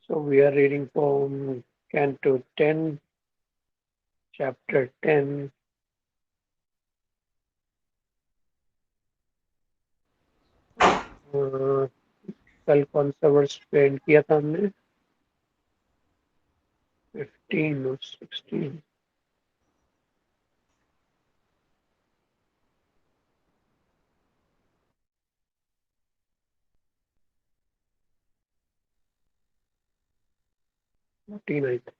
So we are reading from Canto 10, Chapter 10. uh, कल कौन सा वर्स पेंट किया था हमने? 15 और 16. 14 आई थी.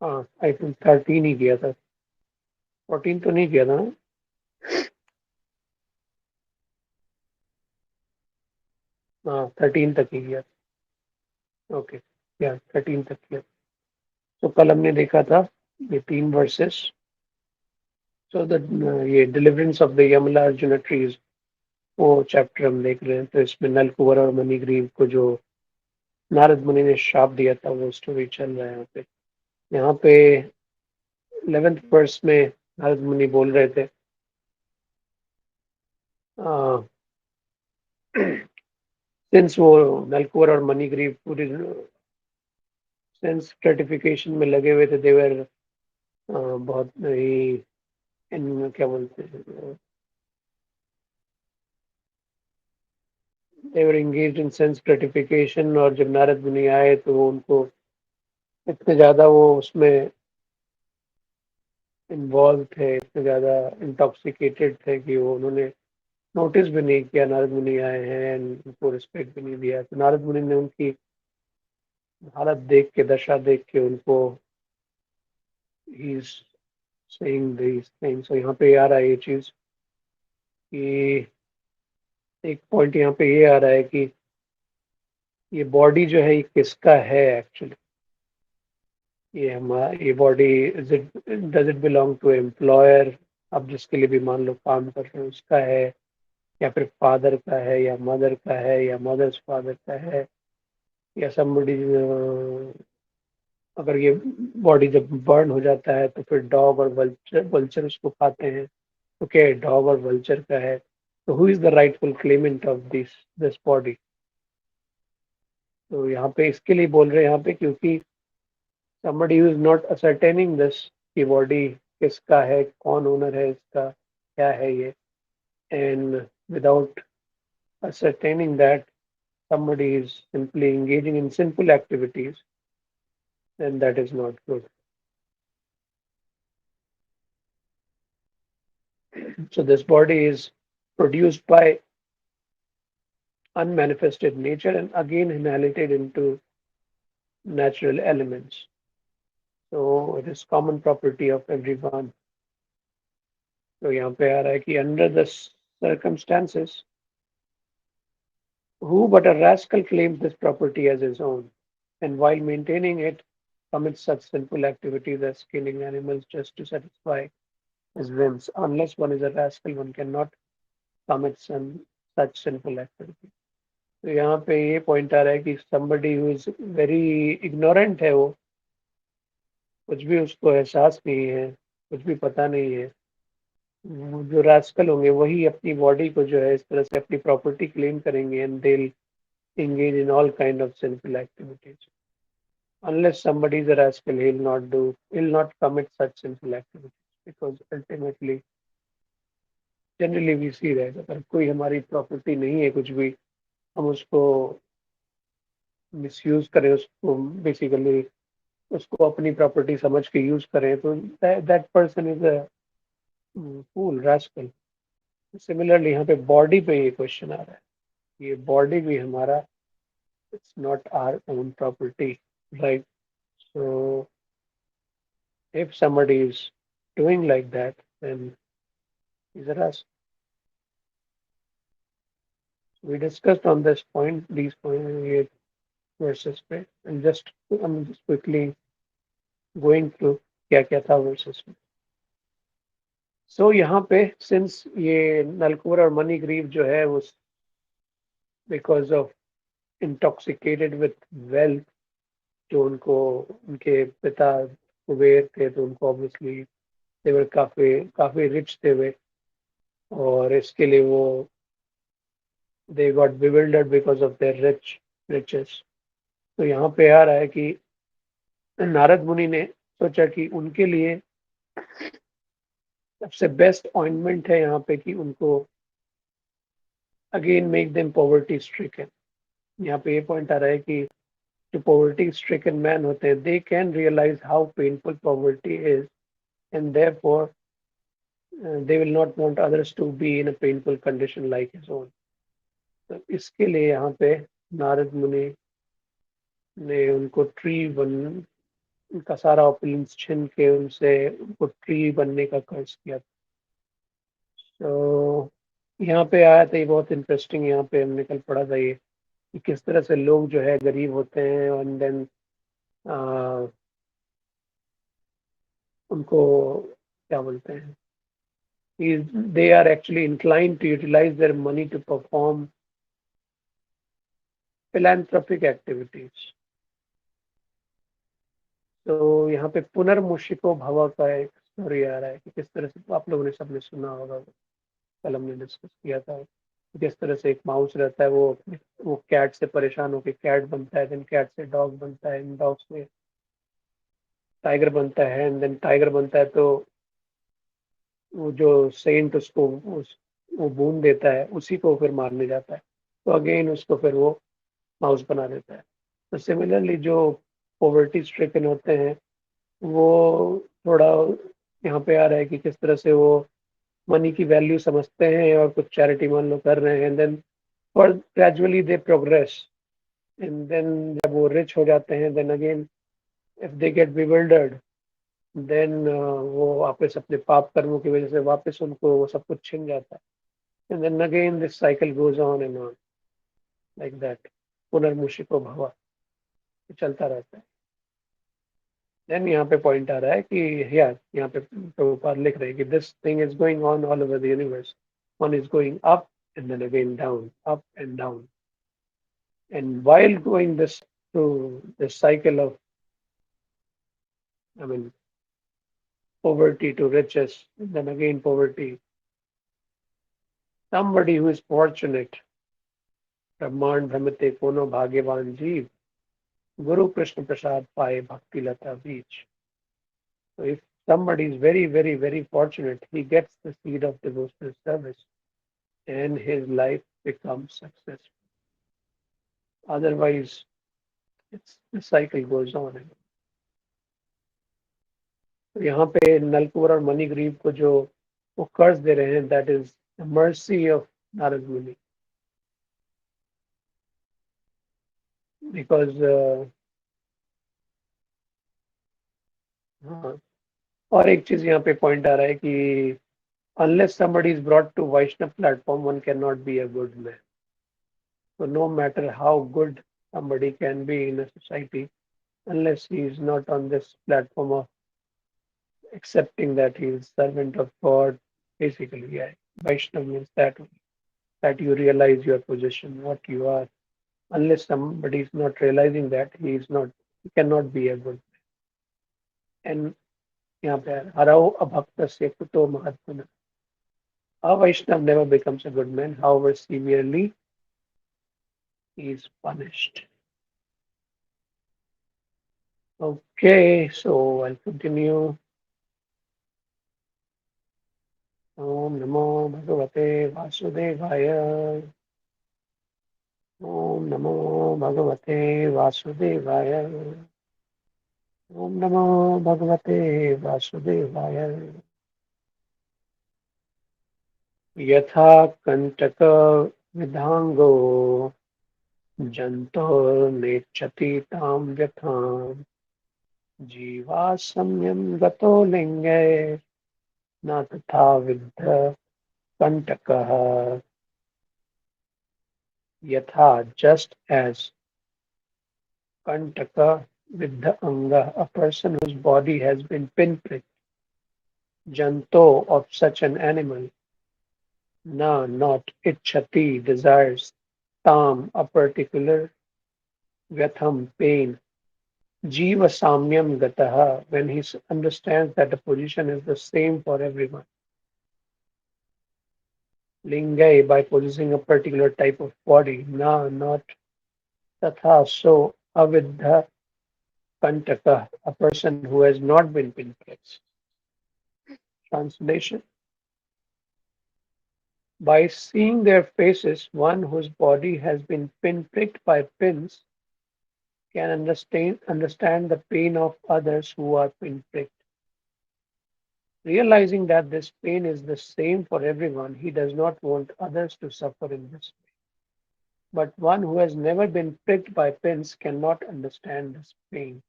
हाँ, आई थिंक 13 ही किया था. 14 तो नहीं किया था ना? हाँ, 13 तक ही किया. ओके, या 13 तक किया. तो कल हमने देखा था ये 3 वर्सेस. सो द ये deliverance of the Yamla Arjun trees, वो चैप्टर हम देख रहे हैं. तो इसमें नलकुबर और मणिग्रीव को जो नारद मुनि ने श्राप दिया था, वो स्टोरी चल रहा है यहाँ पे. यहाँ पे 11th वर्स में नारद मुनि बोल रहे थे, सिंस वो नलकुबर और मणिग्रीव पूरी सेंस ग्रेटिफिकेशन में लगे हुए थे. देवर बहुत ही इन क्या बोलते हैं, देवर एंगेज्ड इन सेंस ग्रेटिफिकेशन. और जब नारद मुनि आए तो वो उनको इतने ज़्यादा वो उसमें इन्वॉल्व थे, इतने ज़्यादा इंटॉक्सिकेटेड थे कि वो उन्होंने नोटिस भी नहीं किया नारद मुनि आए हैं, उनको रिस्पेक्ट भी नहीं दिया. तो नारद मुनि ने उनकी हालत देख के, दशा देख के उनको, he is saying this things. तो यहाँ पे आ रहा है ये चीज़ कि एक पॉइंट यहाँ पे ये आ रहा है कि ये बॉडी जो है ये किसका है एक्चुअली. ये हमारा ये body, is it, does it belong to employer? अब जिसके लिए भी मान लो काम कर रहे हैं उसका है, या फिर फादर का है, या मदर का है, या मदर्स फादर का है, या somebody, अगर ये बॉडी जब बर्न हो जाता है तो फिर डॉग और वल्चर वल्चर उसको खाते हैं, तो क्या डॉग और वल्चर का है? तो who is the rightful Clement of this body? तो यहाँ पे इसके लिए बोल रहे हैं यहाँ पे, क्योंकि somebody who is not ascertaining this कि बॉडी किसका है, कौन ओनर है इसका, क्या है ये, and without ascertaining that somebody is simply engaging in sinful activities, then that is not good. So this body is produced by unmanifested nature and again inhalated into natural elements. So it is common property of everyone. तो यहाँ पे आ रहा है कि under the circumstances, who but a rascal claims this property as his own, and while maintaining it, commits such sinful activities as killing animals just to satisfy his whims. Unless one is a rascal, one cannot commit such sinful activity. तो यहाँ पे ये point आ रहा है कि somebody who is very ignorant है, वो कुछ भी उसको एहसास नहीं है, कुछ भी पता नहीं है. वो जो रास्कल होंगे वही अपनी बॉडी को जो है इस तरह से अपनी प्रॉपर्टी क्लेम करेंगे, and they engage in all kind of sinful activities. Unless somebody is a rascal, he'll not commit such sinful activities, because ultimately, generally we see that अगर कोई हमारी प्रॉपर्टी नहीं है कुछ भी, हम उसको मिसयूज करें, उसको बेसिकली उसको अपनी प्रॉपर्टी समझ के यूज करें, तो that person is a fool, rascal. Similarly यहाँ पे बॉडी पे ये क्वेश्चन आ रहा है. ये बॉडी भी हमारा, it's not our own property, right? So if somebody is doing like that, then he's a rascal. We discussed on this point, these points, verses पे, and just I'm just quickly going through क्या क्या था verses में. So यहाँ पे since ये नलकुबर और मणिग्रीव जो है वो because of intoxicated with wealth, जो उनको उनके पिता कुबेर थे, तो उनको ऑब्वियसली दे वर काफी काफी रिच थे वे, और इसके लिए वो they got bewildered because of their riches. तो यहाँ पे आ रहा है कि नारद मुनि ने सोचा कि उनके लिए सबसे बेस्ट ऑइंटमेंट है यहाँ पे कि उनको again make them poverty stricken. यहाँ पे ये पॉइंट आ रहा है कि जो पॉवर्टी स्ट्रिकन मैन होते हैं, they can realise how painful poverty is, and therefore they will not want others to be in a painful condition like his own। तो इसके लिए यहाँ पे नारद मुनि ने उनको ट्री बन उनका सारा ऑपुलेंस छीन के उनसे उनको ट्री बनने का कर्ज किया। तो यहाँ पे आया था, ये बहुत इंटरेस्टिंग, यहाँ पे हमने कल पढ़ा था ये कि किस तरह से लोग जो है गरीब होते हैं, एंड देन उनको क्या बोलते हैं, they are actually inclined to utilize their money to perform philanthropic activities। तो यहाँ पे पुनर्मूषिको भव का एक स्टोरी आ रहा है कि किस तरह से आप लोगों ने सबने सुना होगा, कल हमने डिस्कस किया था कि किस तरह से एक माउस रहता है, वो कैट से परेशान होकर कैट बनता है, देन कैट से डॉग बनता है, डॉग से टाइगर बनता है, एंड देन टाइगर बनता है तो वो जो सेंट उसको वो बून देता है, उसी को फिर मारने जाता है, तो अगेन उसको फिर वो माउस बना देता है। तो सिमिलरली जो पॉवर्टी स्ट्रिकन होते हैं, वो थोड़ा यहाँ पे आ रहा है कि किस तरह से वो मनी की वैल्यू समझते हैं और कुछ चैरिटी मान लो कर रहे हैं, देन और gradually they progress, and then जब वो रिच हो जाते हैं, then again if they get bewildered, then वो वापस अपने पाप कर्मों की वजह से वापस उनको वो सब कुछ छिन जाता है, and then again this cycle goes on and on like that, पुनर्मुषिको भवा, चलता रहता है। देन यहाँ पे पॉइंट आ रहा है कि यार यहाँ पे प्रभुपाद लिख रहे हैं कि this thing is going on all over the universe, one is going up and then again down, up and down, and while going this through this cycle of, I mean, poverty to riches, and then again poverty, somebody who is fortunate, ब्रह्मांड भ्रमते कोनो भाग्यवान जीव, गुरु कृष्ण प्रसाद पाए भक्ति लता बीच। So if somebody is very, very, very fortunate, he gets the seed of devotional service and his life becomes successful. Otherwise, the cycle goes on। तो यहाँ पे नलकुबर और मणिग्रीव को जो वो कर्ज दे रहे हैं, that is the mercy of Narad मुनि, बिकॉज हाँ, और एक चीज यहाँ पे पॉइंट आ रहा है कि unless somebody is brought to Vaishnav platform, one cannot be a good man। So no matter how good somebody can be in a society, unless he is not on this platform of accepting that he is servant of God, basically, yeah, Vaishnav means that you realize your position, what you are. Unless somebody is not realizing that, he cannot be a good man। And यहाँ पे हराओ अभक्त से कुतो महत्व, a Vaishnav never becomes a good man, however severely he is punished। Okay, so I'll continue। ओम नमो भगवते वासुदेवाय। ओम नमो भगवते वासुदेवाय। ओम नमो भगवते वासुदेवाय। यथा कंटक विधांगो जंतोर्नेच्छति तां व्यथां, जीवा सम्यं गतो लिंगे न तथा विद्ध कंटकः। यथा, just as, kantaka with the anga, a person whose body has been pinpricked, janto, of such an animal, na, not, ichhati, desires, tam, a particular vyatham, pain. Jiva samyam gataha, when he understands that the position is the same for everyone. Lingai, by possessing a particular type of body. Na, not tatha. So, avidha kantaka, a person who has not been pinpricks. Translation: by seeing their faces, one whose body has been pinpricked by pins can understand the pain of others who are pinpricked. Realizing that this pain is the same for everyone, he does not want others to suffer in this way. But one who has never been pricked by pins cannot understand this pain.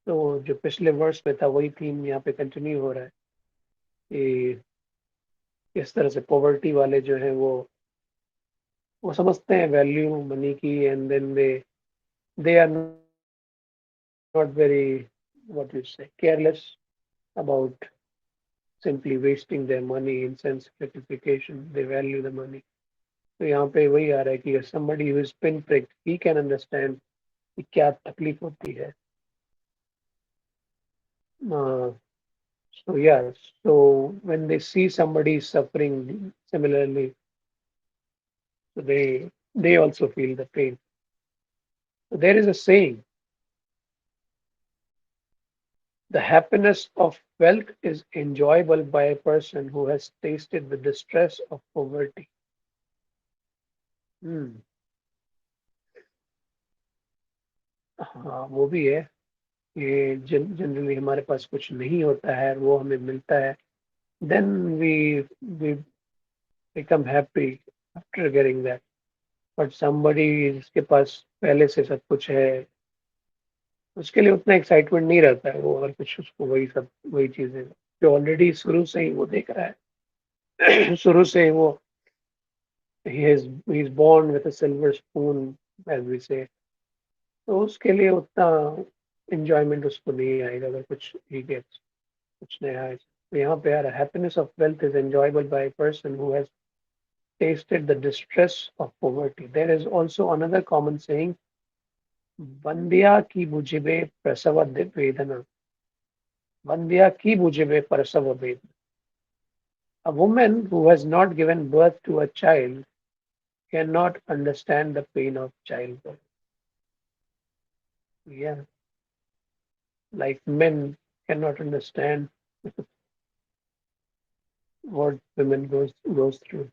तो जो पिछले वर्ष में था वही theme यहाँ पे continue हो रहा है कि किस तरह से पॉवर्टी वाले जो हैं वो समझते हैं वैल्यू मनी की and then they are not very what you say careless about simply wasting their money in sense gratification. They value the money. तो यहाँ पे वही आ रहा है कि somebody who is pinpricked, he can understand कि क्या तकलीफ होती है. Uh, so yeah, so when they see somebody suffering similarly, so they also feel the pain. So there is a saying: the happiness of wealth is enjoyable by a person who has tasted the distress of poverty. Hmm. हाँ वो भी है. ये generally हमारे पास कुछ नहीं होता है वो हमें मिलता है then we become happy after getting that but somebody जिसके पास पहले से सब कुछ है उसके लिए उतना एक्साइटमेंट नहीं रहता है वो अगर कुछ उसको वही चीजें जो ऑलरेडी शुरू से ही वो देख रहा है शुरू से ही वो he is born with a silver spoon as we say तो उसके लिए उतना एंजॉयमेंट उसको नहीं आएगा अगर कुछ ही गेट्स कुछ नया है. तो यहाँ पे यार happiness of wealth is enjoyable by person who has tasted the distress of poverty. There is also another common saying, बंदिया की बुझिबे प्रसव वेदना. बंदिया की बुझिबे प्रसव वेदना. A woman who has not given birth to a child cannot understand the pain of childbirth. Yeah, like men cannot understand what women goes through.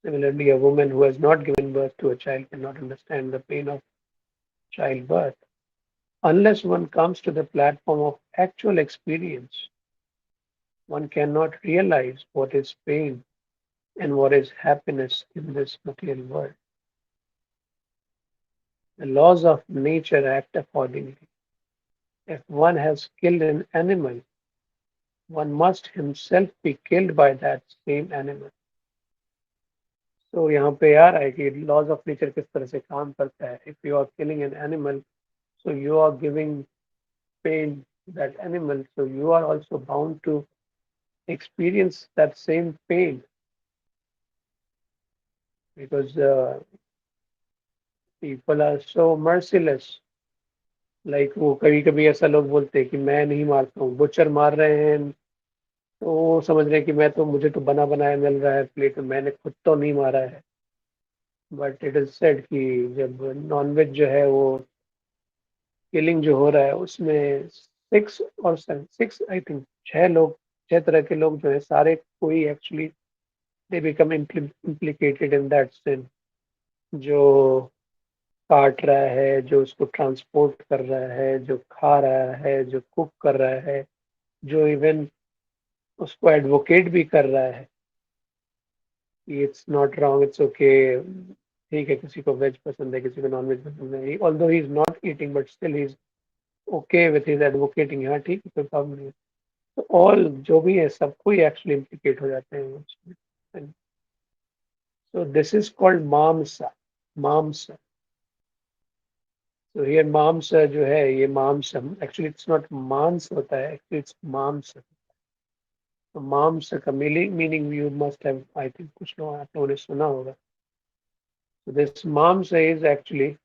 Similarly, a woman who has not given birth to a child cannot understand the pain of childbirth. Unless one comes to the platform of actual experience, one cannot realize what is pain and what is happiness in this material world. The laws of nature act accordingly. If one has killed an animal, one must himself be killed by that same animal. So यहाँ पे यार है कि laws of nature किस तरह से काम करता है. If you are killing an animal, so you are giving pain to that animal, so you are also bound to experience that same pain because people are so merciless. Like वो कभी कभी ऐसा लोग बोलते हैं कि मैं नहीं मारता हूँ बुचर मार रहे हैं तो वो समझ रहे हैं कि मैं तो मुझे तो बना बनाया मिल रहा है प्लेट में मैंने खुद तो नहीं मारा है बट इट इज सेड कि जब नॉनवेज जो है वो किलिंग जो हो रहा है उसमें सिक्स आई थिंक 6 लोग 6 तरह के लोग जो है सारे कोई actually they become implicated in that sense जो काट रहा है जो उसको ट्रांसपोर्ट कर रहा है जो खा रहा है जो कुक कर रहा है जो इवन उसको एडवोकेट भी कर रहा है कि it's not wrong it's okay ठीक है किसी को वेज पसंद है किसी को नॉन वेज पसंद है although he is not eating but still he is okay with his advocating हाँ ठीक है कोई प्रॉब्लम नहीं है तो ऑल जो भी है सबको ही एक्चुअली इम्प्लीकेट हो जाते हैं उसमें सो दिस इज कॉल्ड मामसा तो ये मांस जो है ये मांस एक्चुअली इट्स नॉट मांस होता है एक्चुअली इट्स मांस तो मांस का meaning you must have I think कुछ लोग आप लोगों ने सुना होगा. So this mamsa is actually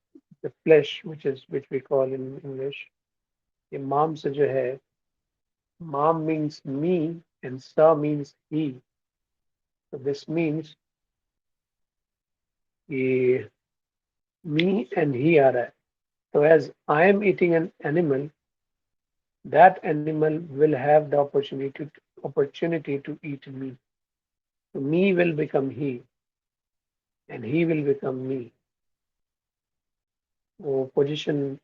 the flesh, which we call in English. ये mamsa जो है, mam means me and sa means he. So this means कि me and he आ रहा है. So as I am eating an animal, that animal will have the opportunity to eat me. So me will become he, and he will become me. वो position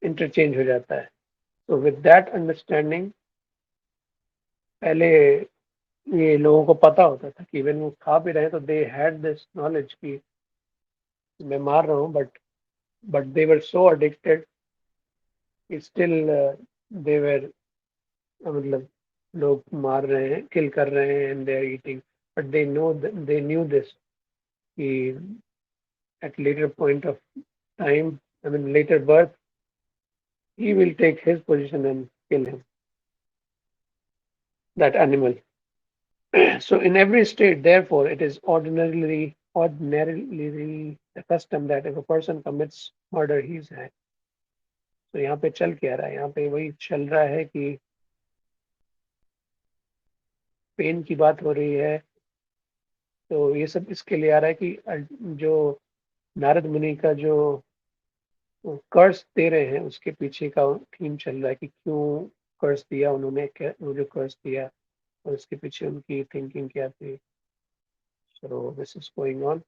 interchange हो जाता है. So with that understanding, पहले ये लोगों को पता होता था कि इवन वो खा भी रहे हैं तो दे हैड दिस नॉलेज कि मैं मार रहा हूँ, but they were so addicted still they were मतलब लोग मार रहे हैं, किल कर रहे हैं and they are eating. But they knew this कि at later point of time, I mean later birth, he will take his position and kill him, that animal. So in every state, therefore, it is ordinarily the custom that if a person commits murder, he is hanged. तो यहाँ पे चल क्या रहा है? यहाँ पे वही चल रहा है कि पेन की बात हो रही है. तो ये सब इसके लिए आ रहा है कि जो नारद मुनि का जो कर्स दे रहे हैं उसके पीछे का थीम चल रहा है कि क्यों कर्स दिया उन्होंने, क्या वो जो कर्स दिया और उसके पीछे उनकी थिंकिंग क्या थी. So this is going on.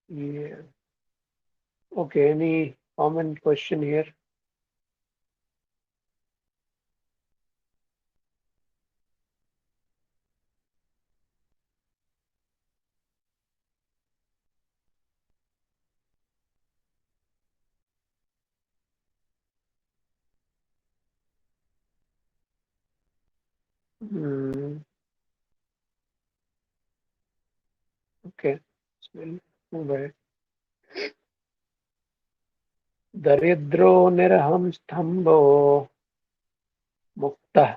ये okay, any common question here? Okay, दरिद्रो निरहं स्तंभो मुक्तः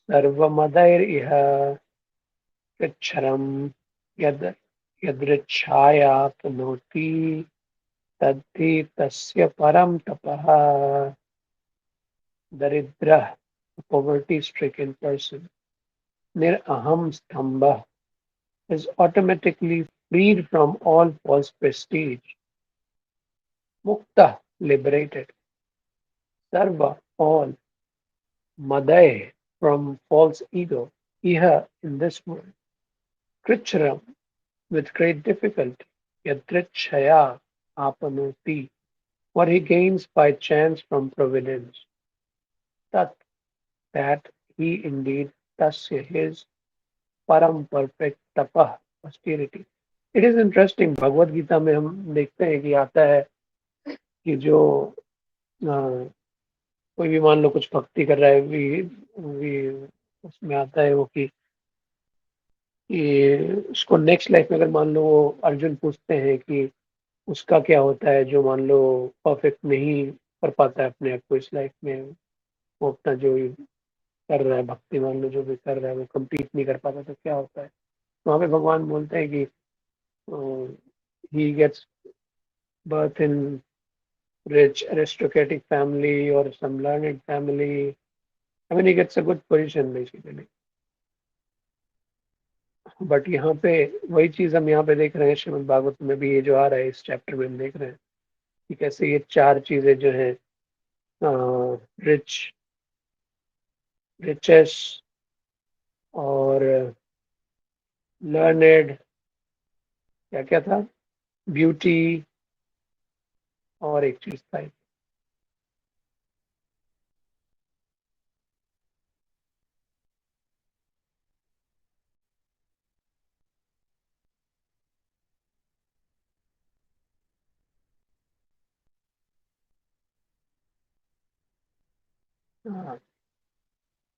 सर्वमदैरिह कृच्छ्रम् यद यदृच्छायातनोति तद्धि तस्य परम तपः. दरिद्रः, poverty stricken person, niraham stambha, is automatically freed from all false prestige. Mukta, liberated. Sarva, all. Madai, from false ego. Iha, in this world. Krichram, with great difficulty. Yadrichaya, apanoti, what he gains by chance from providence. Tat, that he indeed, tasya, his, param, perfect, tapah, austerity. It is interesting, Bhagavad Gita में हम देखते हैं कि आता है कि जो कोई भी मान लो कुछ भक्ति कर रहा है, भी उसमें आता है वो कि उसको नेक्स्ट लाइफ में अगर मान लो वो अर्जुन पूछते हैं कि उसका क्या होता है जो मान लो परफेक्ट नहीं कर पाता है अपने आप को इस लाइफ में, वो अपना जो कर रहा है भक्ति मान लो जो भी कर रहा है वो कंप्लीट नहीं कर पाता तो क्या होता है. तो वहाँ पे भगवान बोलते हैं कि he gets birth in rich aristocratic family or some learned family. I mean, he gets a good position basically. But यहाँ पे वही चीज हम यहाँ पे देख रहे हैं श्रीमद् भागवत में भी, ये जो आ रहा है इस चैप्टर में हम देख रहे हैं कि कैसे ये चार चीजें जो है, रिच, रिचेस और लर्नेड, क्या क्या था, ब्यूटी, और एक चीज था.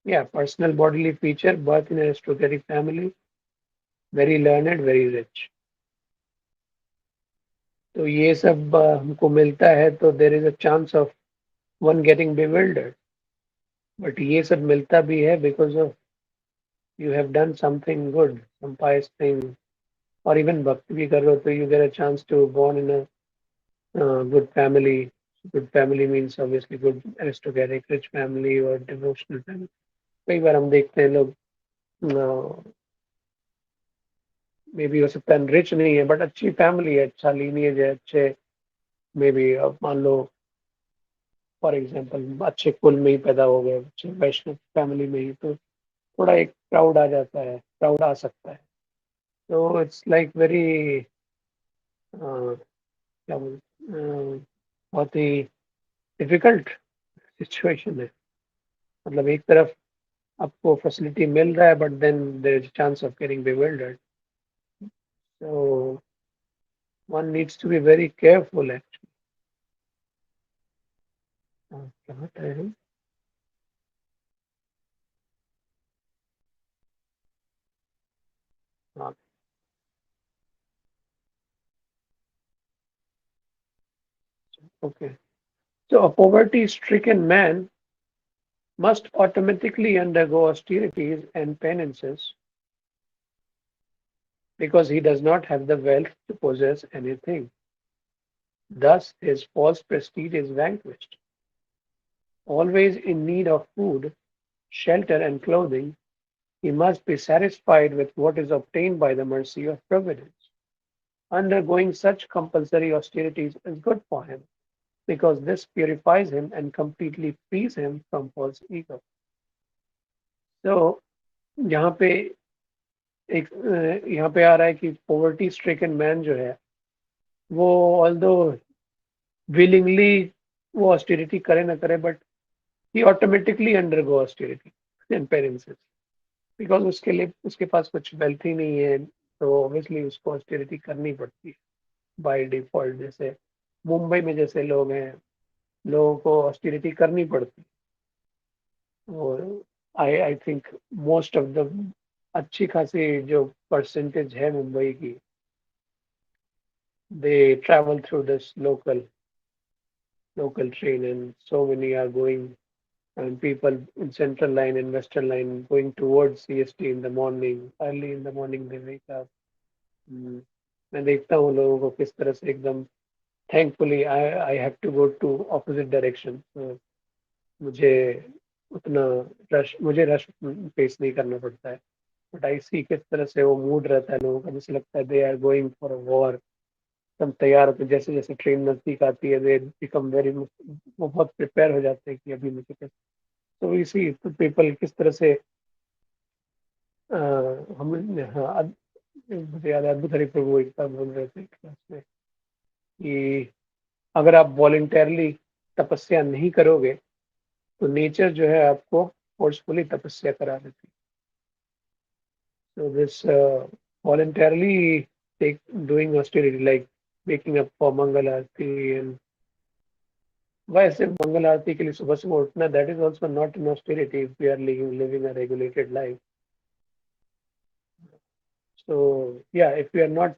या personal bodily feature, birth in aristocratic family, very learned, very rich. तो ये सब हमको मिलता है तो there is a chance of one getting bewildered. But ये सब मिलता भी है because of you have done something good, some pious thing, or even bhakti भी कर रहे हो तो you get a chance to born in a good family. Good family means obviously good aristocratic, rich family or devotional family. कई बार हम देखते हैं लोग मे बी हो सकता है रिच नहीं है बट अच्छी फैमिली है, अच्छा लीनियज है, अच्छे मे बी अब मान लो फॉर एग्जांपल अच्छे कुल में ही पैदा हो गए, अच्छे वैष्णव फैमिली में ही, तो थोड़ा एक प्राउड आ जाता है, प्राउड आ सकता है। तो इट्स लाइक वेरी क्या बोल बहुत ही डिफिकल्ट सिचुएशन है। मतलब एक तरफ आपको फैसिलिटी मिल रहा है but then there is chance of getting bewildered, so one needs to be very careful actually. क्या होता है? हाँ, okay. So a poverty-stricken man must automatically undergo austerities and penances because he does not have the wealth to possess anything. Thus, his false prestige is vanquished. Always in need of food, shelter, and clothing, he must be satisfied with what is obtained by the mercy of providence. Undergoing such compulsory austerities is good for him because this purifies him and completely frees him from false ego. So, यहाँ पे एक यहाँ पे आ रहा है कि poverty stricken man जो है वो although willingly वो austerity करे ना करे but he automatically undergo austerity and penances because उसके लिए उसके पास कुछ wealth ही नहीं है, तो obviously उसको austerity करनी पड़ती है by default। जैसे मुंबई में जैसे लोग हैं, लोगों को austerity करनी पड़ती है, और I think most of the अच्छी खासी जो परसेंटेज है मुंबई की, they travel through this local train and so many are going, and people in central line and western line going towards CST in the morning, early in the morning they wake up। हम्म, मैं देखता हूँ लोगों को किस तरह से एकदम thankfully I have to go to opposite direction, मुझे उतना रश फेस नहीं करना पड़ता है, बट आई सी किस तरह से वो मूड रहता है लोगों का, जैसे लगता है they are going for a war. एकदम तैयार होते जैसे जैसे ट्रेन नजदीक आती है दे बिकम वेरी, वो बहुत प्रिपेयर हो जाते हैं कि अभी मुझे कैसे। तो इसी तो पीपल किस तरह से अ, हम हाँ मुझे याद है अद्भुत हरि प्रभु एक बार बोल रहे थे क्लास में कि अगर आप वॉलेंटरली तपस्या नहीं करोगे तो नेचर जो है आपको फोर्सफुली तपस्या करा देती है। So this voluntarily take doing austerity like waking up for Mangal Aarti and वैसे मंगल आरती के लिए सुबह सुबह उठना, that is also not an austerity if we are living a regulated life. So yeah, if we are not,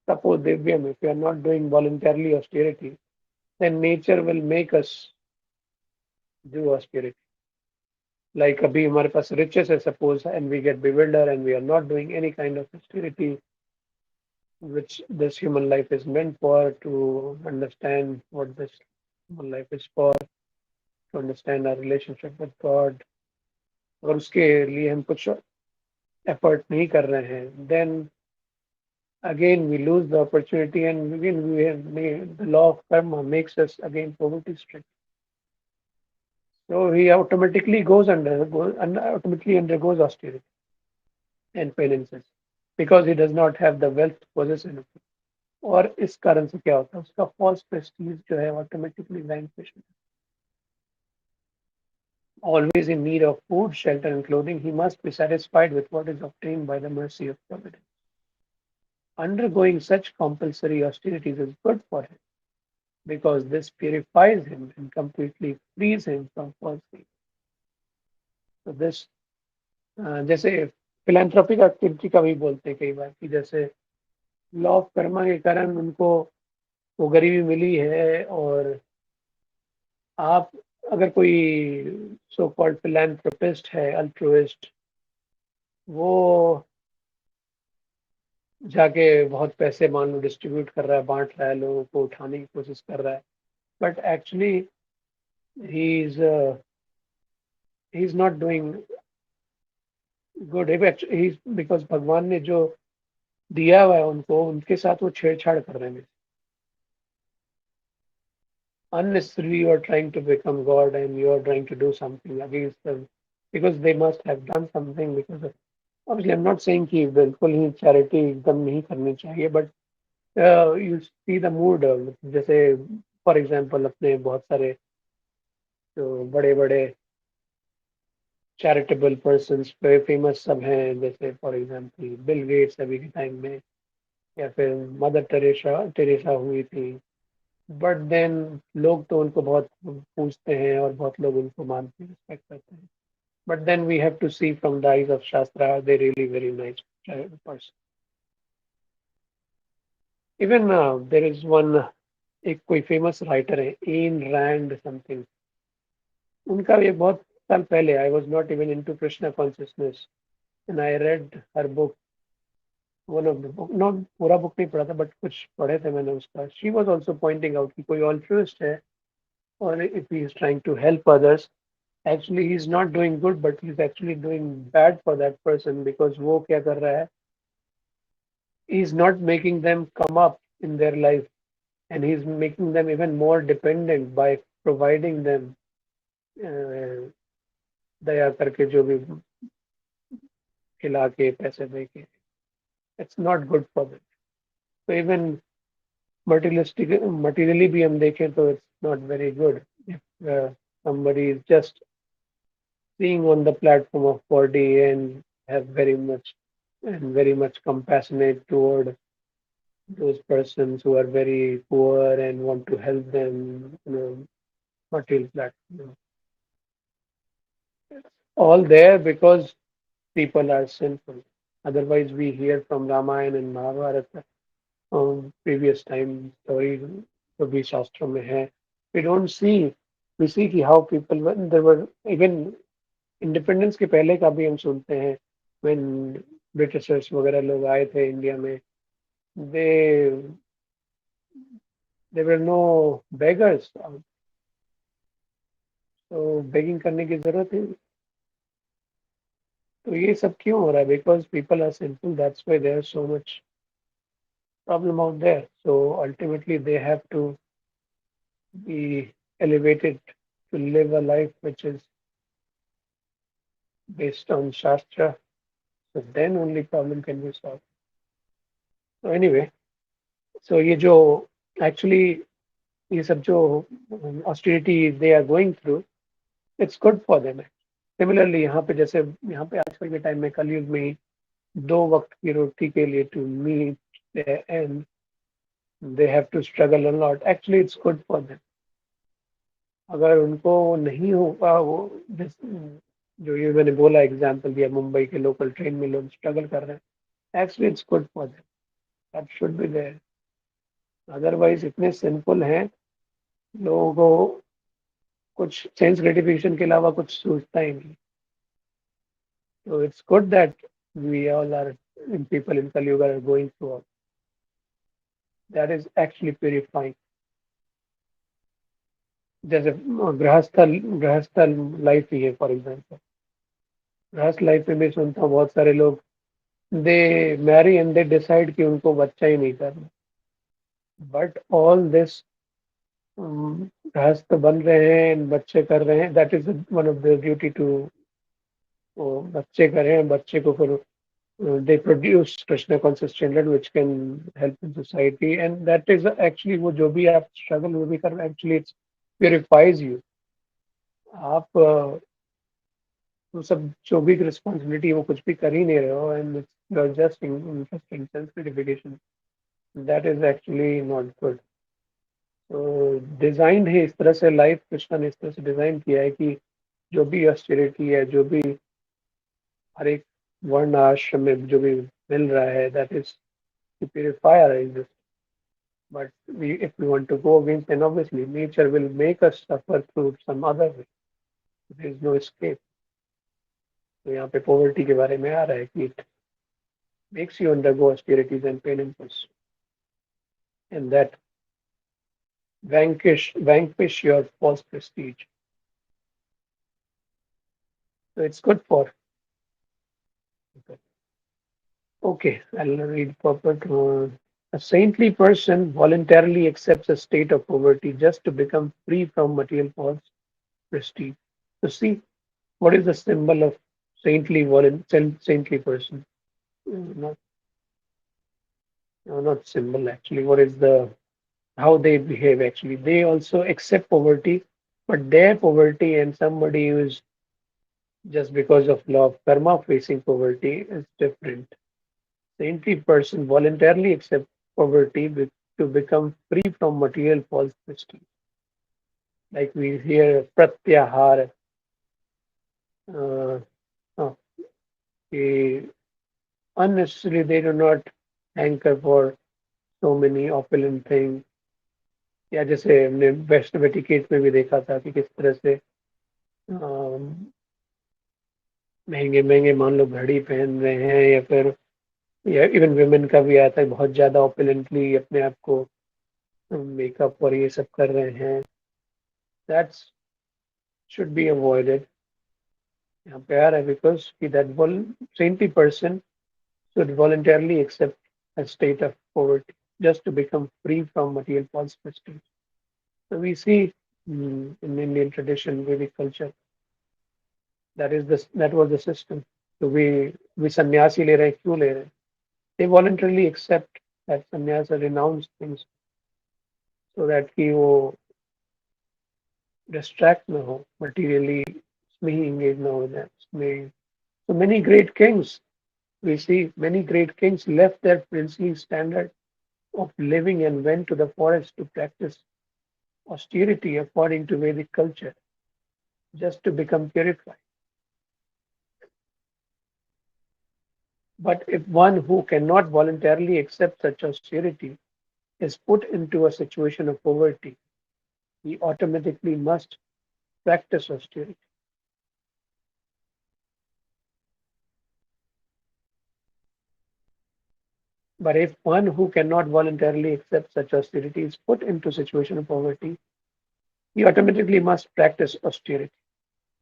suppose Divyam, if we are not doing voluntarily austerity, then nature will make us do austerity. Like अभी हमारे पास riches है suppose and we get bewildered and we are not doing any kind of austerity which this human life is meant for, to understand what this human life is for, to understand our relationship with God। अगर उसके लिए हम कुछ effort नहीं कर रहे हैं then again we lose the opportunity and again the law of karma makes us again poverty stricken, so he automatically undergoes austerity and penances because he does not have the wealth to possess anything। और इस कारण से क्या होता है उसका false Prestige जो है automatically vanquish. Always in need of food, shelter, and clothing, he must be satisfied with what is obtained by the mercy of providence. Undergoing such compulsory austerities is good for him because this purifies him and completely frees him from false faith। So this जैसे philanthropic activity का भी बोलते हैं कई बार कि जैसे law of Karma के कारण उनको वो गरीबी मिली है और आप अगर कोई सो कॉल्ड फिलैंथ्रोपिस्ट है, अल्ट्रुइस्ट, वो जाके बहुत पैसे मान लो डिस्ट्रीब्यूट कर रहा है, बांट रहा है, लोगों को उठाने की कोशिश कर रहा है, but actually he is he is not doing good. He because भगवान ने जो दिया हुआ है उनको, उनके साथ वो छेड़छाड़ कर रहे हैं। Unnecessarily you are trying to become God and you are trying to do something against them because they must have done something because of, obviously I'm not saying कि बिल्कुल ही चैरिटी एकदम नहीं करनी चाहिए, but you see the mood. जैसे for example अपने बहुत सारे जो बड़े बड़े चैरिटेबल पर्सन फेमस सब हैं, जैसे फॉर एग्जांपल बिल गेट्स अभी के टाइम में, या फिर मदर टेरेसा टेरेसा हुई थी। बट देन लोग तो उनको बहुत पूछते हैं और बहुत लोग उनको मानते हैं, रिस्पेक्ट करते हैं। But then we have to see from the eyes of shastra, they really very nice person. Even there is one, एक कोई फेमस राइटर है, एन रैंड समथिंग। उनका ये बहुत साल पहले, I was not even into Krishna consciousness and I read her book, one of the book, not पूरा book नहीं पढ़ा था बट कुछ पढ़े थे मैंने उसका। She was also pointing out कि कोई ऑल्ट्रुइस्ट है और if he is trying to help others, actually he's not doing good but he's actually doing bad for that person because वो क्या कर रहा है, he's not making them come up in their life and he's making them even more dependent by providing them uh, दया करके जो भी खिला के पैसे दे के, it's not good for them. So even materialistic materially भी हम देखें तो it's not very good if somebody is just being on the platform of body and have very much compassionate toward those persons who are very poor and want to help them, material platform. All there because people are sinful. Otherwise, we hear from Ramayana and Mahabharata, previous time stories, जो भी शास्त्रों में है. We don't see, we see कि how people were, there were even independence के पहले का भी हम सुनते हैं, when ब्रिटिशर्स वगैरह लोग आए थे इंडिया में, they there were no beggars, तो बेगिंग करने की जरूरत है। तो ये सब क्यों हो रहा है? Because people are simple, that's why there so much problem out there. So ultimately they have to be elevated to live a life which is based on shastra, so then only problem can be solved. So anyway, so ये जो actually ये सब जो austerity they are going through, it's good for them. Similarly यहाँ पे जैसे यहाँ पे आजकल के टाइम में कलयुग में ही दो वक्त की रोटी के लिए to meet and they have to struggle a lot. Actually, it's good for them. अगर उनको वो नहीं होगा, वो जो ये मैंने बोला एग्जांपल दिया, मुंबई के लोकल ट्रेन में लोग स्ट्रगल कर रहे हैं, actually it's good for them, that should be there. Otherwise इतने सिंपल हैं, लोगों को कुछ सेंस ग्रेटिफिकेशन के अलावा कुछ सोचता ही नहीं। तो it's good that we all are in people in Kaliyuga are going through, that is actually purifying. जैसे गृहस्थ लाइफ ही है फॉर एग्जाम्पल, गृहस्थ लाइफ में मैं सुनता हूँ बहुत सारे लोग दे मैरी एंड दे डिसाइड कि उनको बच्चा ही नहीं करना, बट ऑल दिस गृहस्थ बन रहे हैं, बच्चे कर रहे हैं, that is one of the duty to, वो बच्चे करें, बच्चे को फिर they produce Krishna conscious children which can help in society and that is actually वो जो भी आप स्ट्रगल वो भी कर रहे हैं, एक्चुअली इट्स प्योरिफाइज यू। आप वो सब जो भी रिस्पॉन्सिबिलिटी है वो कुछ भी कर ही नहीं रहे हो and you are just interesting self gratification, that is actually not good. तो डिजाइन है इस तरह से, लाइफ कृष्णा ने इस तरह से डिजाइन किया है कि जो भी ऑस्टेरिटी है, जो भी हर एक वर्ण आश्रम में जो भी मिल रहा है, that is purifier. But if we want to go against, then obviously nature will make us suffer through some other way. There is no escape. तो यहाँ पे poverty के बारे में आ रहा है कि it makes you undergo austerities and penances, and that vanquish your false prestige. So it's good for. Okay, I'll read purport. A saintly person voluntarily accepts a state of poverty just to become free from material false prestige. So see, what is the symbol of saintly person? Not no, not symbol actually. What is the how they behave actually? They also accept poverty, but their poverty and somebody who is just because of law of karma facing poverty is different. Saintly person voluntarily accept poverty to become free from material false prestige. Like we hear pratyahar, uh, uh, unnecessarily they do not hanker for so many opulent things. या जैसे हमने waste वेटिकेट में भी देखा था कि किस तरह से महंगे महंगे मान लो घड़ी पहन रहे हैं या फिर या इवन वुमेन का भी आता है बहुत ज्यादा ओपुलेंटली अपने आप को मेकअप और ये सब कर रहे हैं दैट्स शुड बी अवॉइडेड यहाँ पे आ रहा है बिकॉज कि that saintly person should voluntarily accept a state of poverty just to become free from material false prestige. So we see in Indian tradition, Vedic culture, that was the system. So we sannyasi le rahe, क्यों ले रहे हैं? They voluntarily accept that sannyas renounce things so that कि वो distract ना हो materially इसमें ही engage ना हो जाए इसमें. So many great kings we see many great kings left their princely standard of living and went to the forest to practice austerity according to Vedic culture just to become purified. But if one who cannot voluntarily accept such austerity is put into a situation of poverty, he automatically must practice austerity. But if one who cannot voluntarily accept such austerity is put into a situation of poverty, he automatically must practice austerity.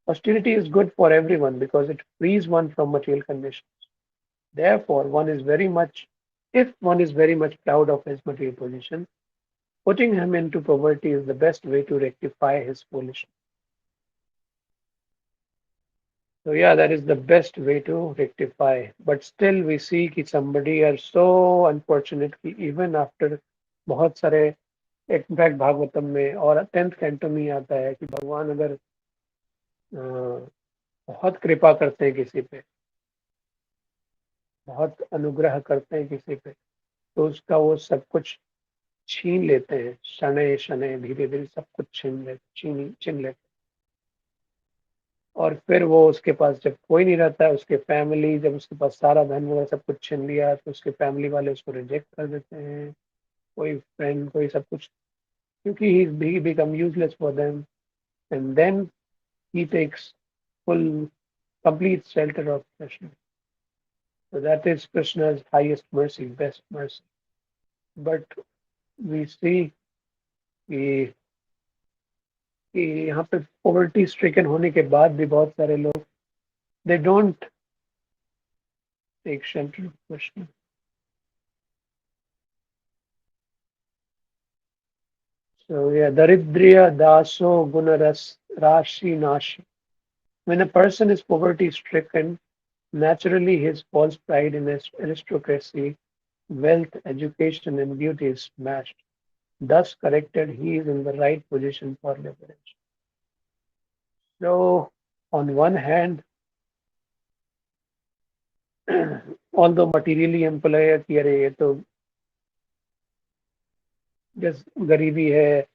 Austerity is good for everyone because it frees one from material conditions. Therefore, if one is very much proud of his material position, putting him into poverty is the best way to rectify his foolishness. So yeah, that is the best way to rectify. But still we see कि somebody are so unfortunate कि even after बहुत सारे in fact Bhagavatam में और 10th canto में ही आता है कि भगवान अगर बहुत कृपा करते हैं किसी पे बहुत अनुग्रह करते हैं किसी पे तो उसका वो सब कुछ छीन लेते हैं शनै शनै धीरे धीरे सब कुछ छीन लेते और फिर वो उसके पास जब कोई नहीं रहता है उसके फैमिली जब उसके पास सारा धन वगैरह सब कुछ छीन लिया तो उसके फैमिली वाले उसको रिजेक्ट कर देते हैं कोई फ्रेंड कोई सब कुछ क्योंकि he become useless for them and then he takes full complete shelter of Krishna. So that is Krishna's highest mercy, best mercy. But we see कि यहाँ पे poverty stricken होने के बाद भी बहुत सारे लोग they don't take shelter of Krishna. So yeah, Daridriya Daso Gunaras Rashi Nashi. When a person is poverty stricken, naturally his false pride in his aristocracy, wealth, education, and beauty is smashed. Thus corrected, he is in the right position for liberation. So, on one hand, although materially employer कि अरे ये तो जस गरीबी है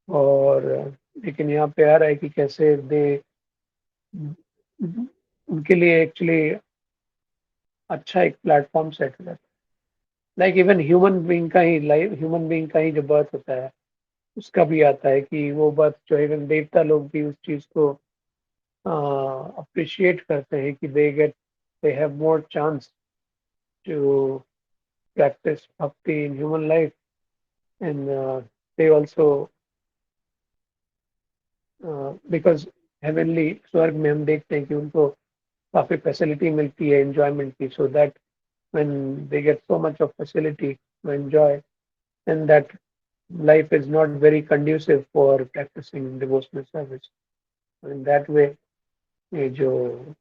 और लेकिन यहाँ पे आ रहा है कि कैसे दे उनके लिए एक्चुअली अच्छा एक प्लेटफॉर्म सेट हो जाता है लाइक इवन ह्यूमन बीइंग का ही जो बर्थ होता है उसका भी आता है कि वो बर्थ जो है इवन देवता लोग भी उस चीज को अप्रिशिएट करते हैं कि they have more chance to practice bhakti in human life, and they also because heavenly स्वर्ग में हम देखते हैं कि उनको काफी फैसिलिटी मिलती है एंजॉयमेंट की, so that when they get so much of facility to enjoy, and that life is not very conducive for practicing devotional service. In that way, ये जो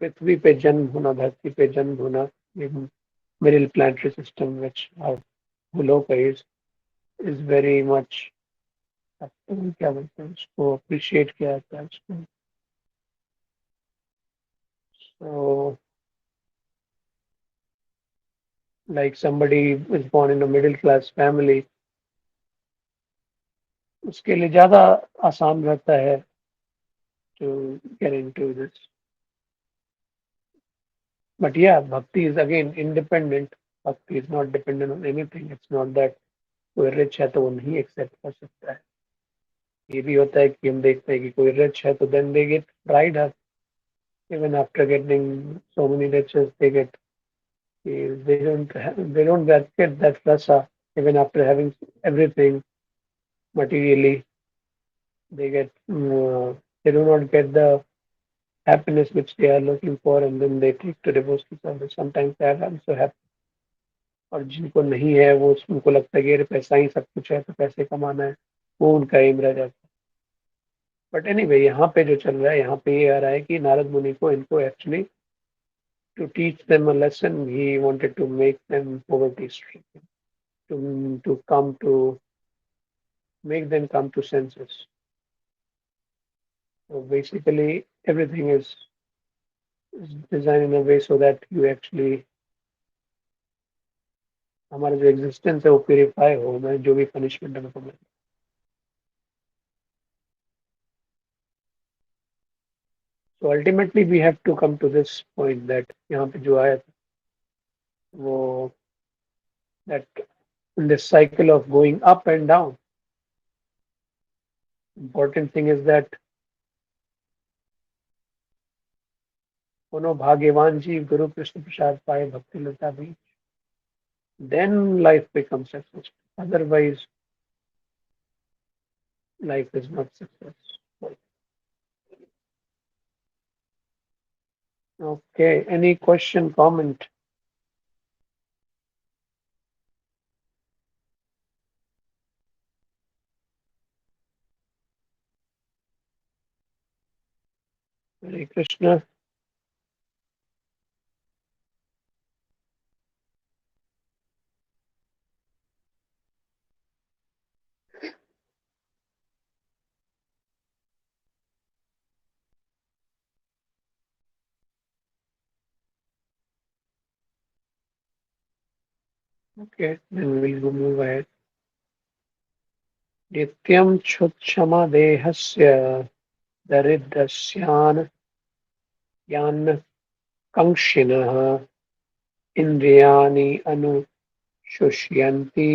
पृथ्वी पे जन्म होना, धरती पे जन्म होना, ये middle planetary system which our Goloka is very much क्या बोलते हैं उसको अप्रिशिएट किया जाता है उसको. So like somebody is born in a middle class family, उसके लिए ज्यादा आसान रहता है to get into this. But yeah, bhakti is again independent. Bhakti is not dependent on anything. It's not that कोई रिच है तो वो नहीं एक्सेप्ट कर सकता है. ये भी होता है कि हम देखते हैं कि कोई रिच है तो then they get pride up. Even after getting so many riches, they don't get that rasa even after having everything materially. They get they do not get the happiness which they are looking for, and then they take to devotional service. Sometimes that also happens. और जिनको नहीं है वो उनको लगता है कि अरे पैसा ही सब कुछ है तो पैसे कमाना है, वो उनका एम रह जाता है. बट एनीवे यहाँ पे जो चल रहा है, यहाँ पे ये आ रहा है कि नारद मुनि को इनको actually to teach them a lesson, he wanted to make them poverty stricken, to come to make them come to senses. So basically, everything is designed in a way so that you actually हमारा जो existence है वो purify हो, मैं जो भी punishment है तो. So ultimately we have to come to this point that यहाँ पे जो आया था वो that in this cycle of going up and down, important thing is that कोनो भाग्यवान जीव गुरु कृष्ण प्रसाद पाए भक्ति लता भी, then life becomes successful. Otherwise, life is not successful. Okay, any question, comment? Hare Krishna. Okay, then we'll go move ahead. नित्यं क्षुत्क्षमदेहस्य दरिद्रस्यान् यान् काङ्क्षिणः इन्द्रियाणि अनुशुष्यन्ति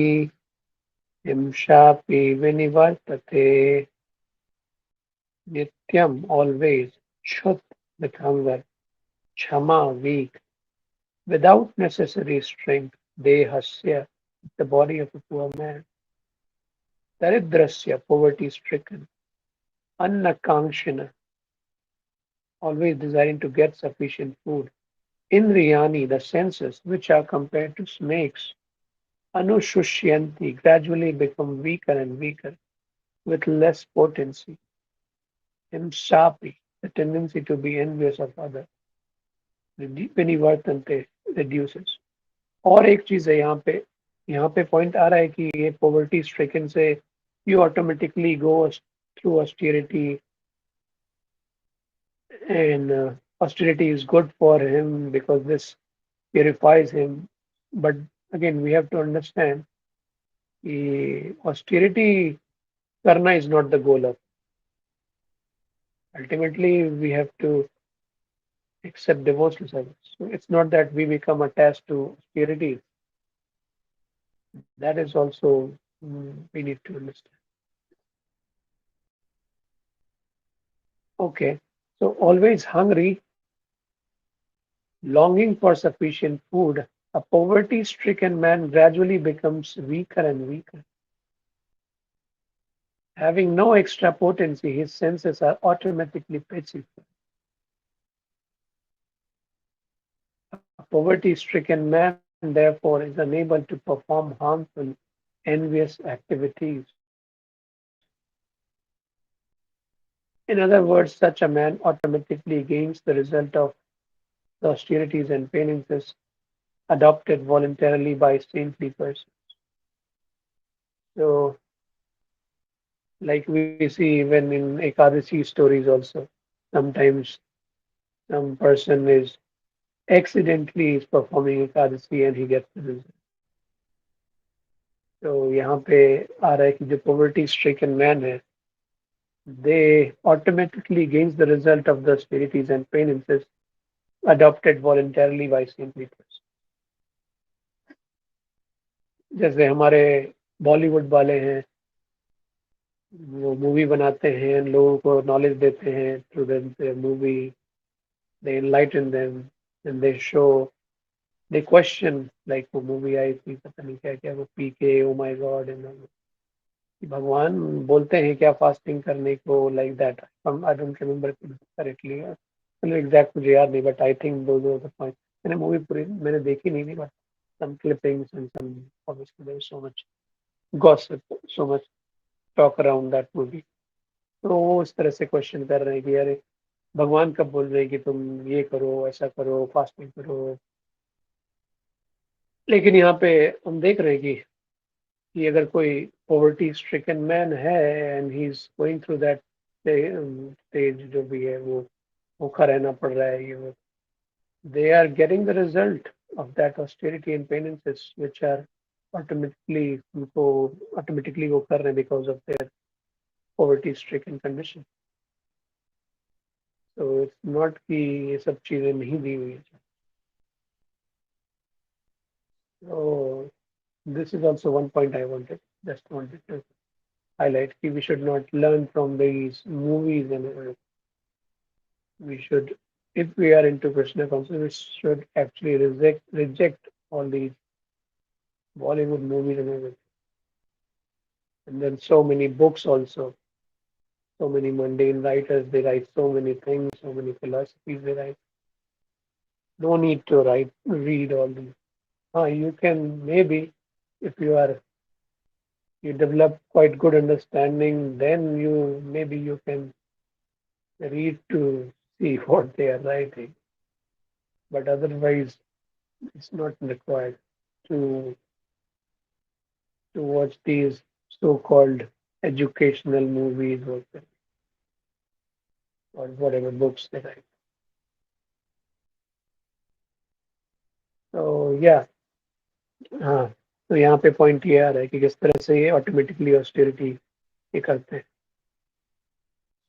हिंसापि विनिवर्तते. Nityam, always, Chut, with hunger, Chama, weak, without necessary strength, Dehasya, the body of a poor man, Daridrasya, poverty stricken, Annakankshana, always desiring to get sufficient food, Indriyani, the senses, which are compared to snakes, Anushusyanti, gradually become weaker and weaker, with less potency, Himsapi, the tendency to be envious of others, Vinivartante, reduces. और एक चीज है यहाँ पे point आ रहा है कि ये पॉवर्टी स्ट्रिकन से you automatically go through austerity, and austerity is good for him because this purifies him. But again, we have to understand कि austerity करना is not the goal of. Ultimately, we have to accept devotional service. So it's not that we become attached to austerity. That is also we need to understand. Okay. So always hungry, longing for sufficient food, a poverty stricken man gradually becomes weaker and weaker. Having no extra potency, his senses are automatically passive. A poverty stricken man, therefore, is unable to perform harmful, envious activities. In other words, such a man automatically gains the result of the austerities and penances adopted voluntarily by saintly persons. So, like we see even in Ekadasi stories also, sometimes some person is accidentally is performing Ekadasi and he gets the result. तो यहाँ पे आ रहा है कि जो poverty stricken man है, they automatically gains the result of the austerities and penances adopted voluntarily by saintly persons. जैसे हमारे बॉलीवुड वाले हैं, वो मूवी बनाते हैं, लोगों को नॉलेज देते हैं through the movie, they enlighten them and they show, they question, like वो मूवी आई थी पता नहीं क्या क्या, वो पीके, ओ माय गॉड, एंड भगवान बोलते हैं क्या फास्टिंग करने को, like that, I don't remember correctly, मतलब एग्जैक्ट मुझे याद नहीं, बट आई थिंक दो पॉइंट, मैंने मूवी पूरी मैंने देखी नहीं थी, but some clippings and some, obviously there is so much gossip, so much talk around that movie. तो वो इस तरह से क्वेश्चन कर रहे हैं कि अरे भगवान कब बोल रहे हैं कि तुम ये करो, ऐसा करो, फास्टिंग करो, लेकिन यहाँ पे हम देख रहे हैं कि अगर कोई पॉवर्टी स्ट्रिकन मैन है and he is going through that stage, जो भी है वो भूखा रहना पड़ रहा है, ये वो, they are getting the result of that austerity and penances which are automatically उनको ऑटोमेटिकली वो कर रहे हैं because of their poverty stricken condition. तो इट्स नॉट कि ये सब चीजें नहीं दी हुई है. तो this is also one point I wanted to highlight. We should not learn from these movies, and we should, if we are into Krishna consciousness, we should actually reject all these Bollywood movies and everything. And then so many books also, so many mundane writers, they write so many things, so many philosophies they write. No need to read all these. You can maybe, if you develop quite good understanding, then you can read to see what they are writing. But otherwise, it's not required to watch these so-called educational movies or whatever books they write. So yeah, हाँ, तो यहाँ पे point ये आ रहा है कि किस तरह से ये ऑटोमेटिकली ऑस्टेरिटी ये करते हैं.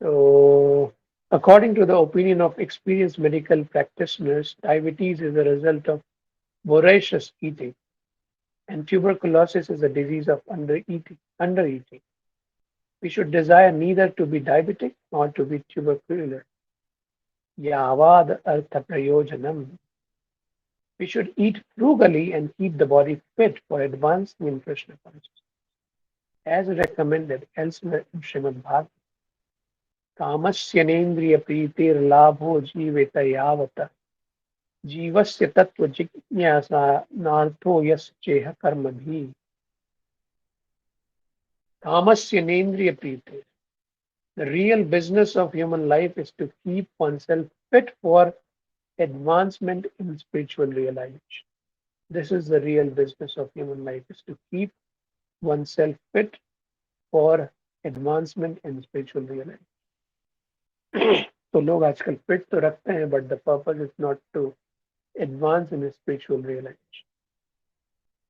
So according to the opinion of experienced medical practitioners, diabetes is a result of voracious eating, and tuberculosis is a disease of undereating. We should desire neither to be diabetic nor to be tubercular. Yavad artha prayojanam. We should eat frugally and keep the body fit for advancing in Krishna consciousness. As recommended elsewhere in Srimad Bhagavatam, कामस्यनेन्द्रिय प्रीतिर्लाभो जीवित यावत् जीवस्य तत्व जिज्ञासा नार्थो यश्चेह कर्म भी. कामस्यनेन्द्रिय प्रीति. The real business of human life is to keep oneself fit for advancement in spiritual realization. This is the real business of human life, is to keep oneself fit for advancement in spiritual realization. तो लोग आजकल fit तो रखते हैं, but the purpose is not to advance in a spiritual realization.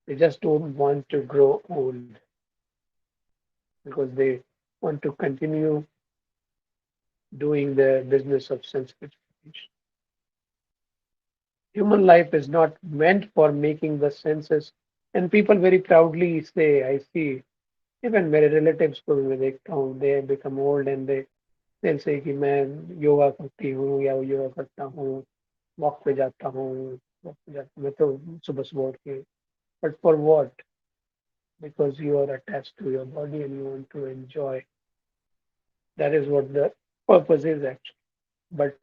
They just don't want to grow old because they want to continue doing the business of sense gratification. Human life is not meant for making the senses. And people very proudly say, I see, even मेरे relatives को भी मैं देखता हूँ, they become old and they'll say कि मैं योगा करती हूँ या योगा करता हूँ, वॉक पे जाता हूँ, वॉक पे जाता हूँ, मैं तो सुबह सुबह उठ के, but for what? Because you are attached to your body and you want to enjoy. That is what the purpose is actually. But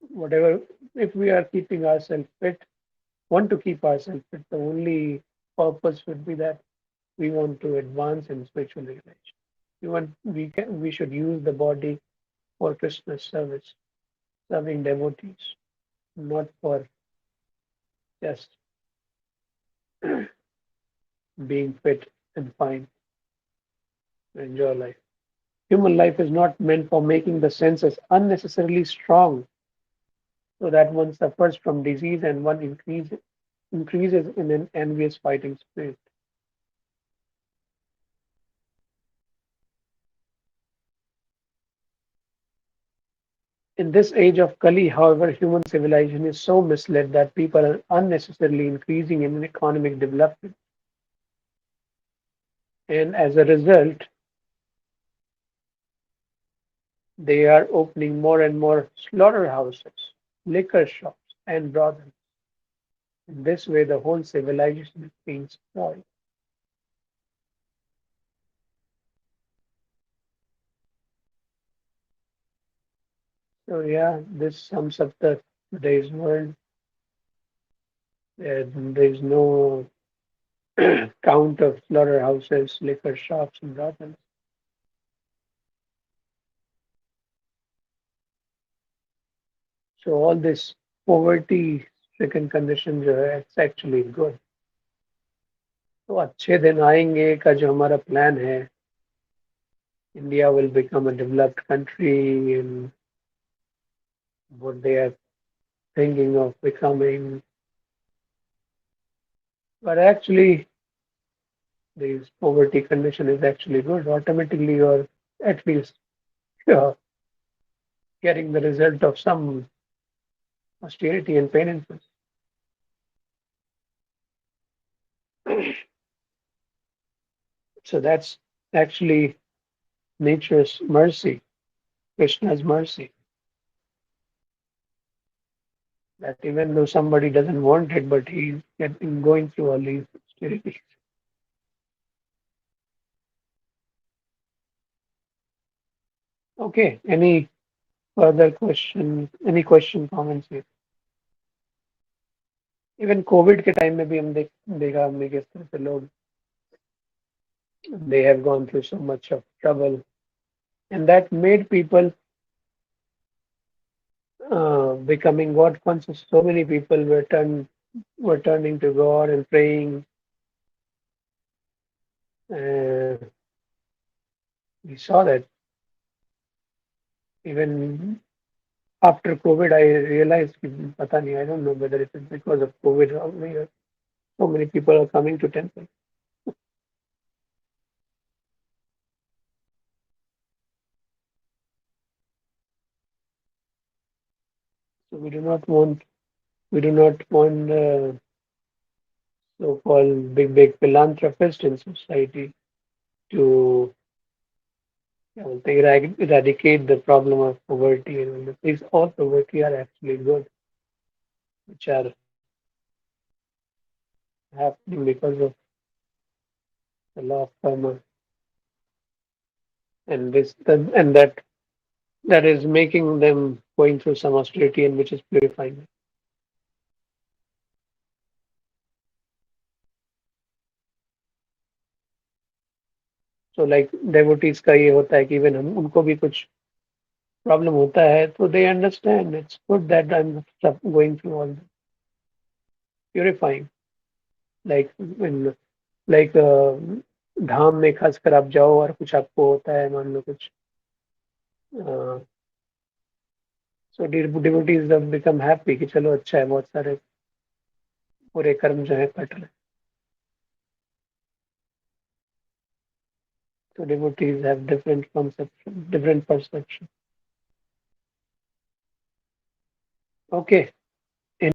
whatever, if we are keeping ourselves fit, want to keep ourselves fit, the only purpose would be that we want to advance in spiritual realization. We should use the body for Krishna's service, serving devotees, not for just being fit and fine to enjoy life. Human life is not meant for making the senses unnecessarily strong so that one suffers from disease and one increases in an envious fighting spirit. In this age of Kali, however, human civilization is so misled that people are unnecessarily increasing in economic development. And as a result, they are opening more and more slaughterhouses, liquor shops, and brothels. In this way, the whole civilization is being spoiled. So, yeah, this sums up today's world. There's no count of slaughterhouses, liquor shops, and brothels. So, all this poverty stricken condition जो है, it's actually good. तो अच्छे दिन आएंगे का जो हमारा plan है, India will become a developed country and what they are thinking of becoming. But actually, this poverty condition is actually good. Automatically, you're at least uh, getting the result of some austerity and penances. So that's actually nature's mercy, Krishna's mercy. That even though somebody doesn't want it, but he's getting going through all these austerities. Okay, any further question? Any question, comments here? Even Covid के time में भी हम देखा हमने किस तरह से लोग they have gone through so much of trouble and that made people becoming God conscious. So many people were turning to God and praying. Uh, we saw that even after COVID. I realized कि पता नहीं, I don't know whether it is because of COVID or so many people are coming to temple. So we do not want so-called big philanthropists in society to eradicate the problem of poverty and all this. These all poverty are actually good, which are happening because of the law of karma, and that is making them going through some austerity and which is purifying them. So like devotees का ये होता है कि even हम उनको भी कुछ problem होता है तो they understand it's good that I'm going through all this purifying like when like धाम में खासकर आप जाओ और कुछ आपको होता है मान लो कुछ सो डिवोटीज बिकम हैप्पी कि चलो अच्छा है बहुत सारे पूरे कर्म जो है कट रहे तो devotees have different concept different perception okay